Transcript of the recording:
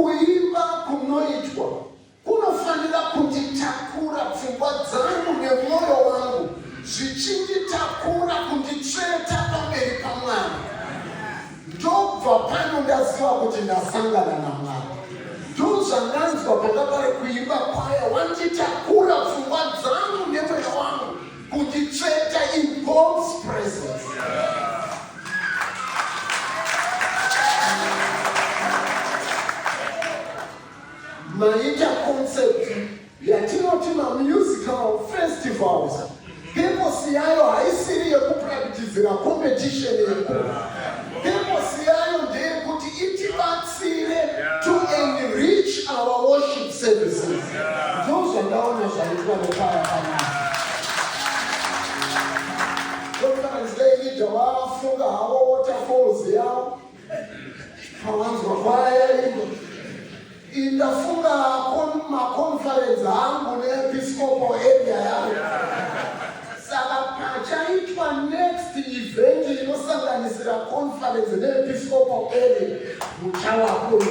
kuimba kunoitwa kunofanira kunditakura pfungwa dzangu nemwoyo wangu, zvichinditakura kunditsveta pamberi paMwari. Ndobva pano ndaziva kuti ndasangana naMwari. Ndozvandanzwa panga pari kuimba kwaya, wanditakura pfungwa dzangu nemwoyo wangu kunditsveta in God's presence. Maita concept yatinoti musical festivals. Purpose yayo haisiri yekupracticira competition yeko. Purpose yayo ndeyekuti itibatsire to enrich our worship services. Ndozvandaona zvaitwa nekwaya panapa. Conference leader wafunga havo waterfalls yavo. Pawanzwa kwaya ino. Indafunga maconference hangu neepiscopal area yangu. Saka pachaitwa next event inosanganisira conference neepiscopal area muchawa kuru.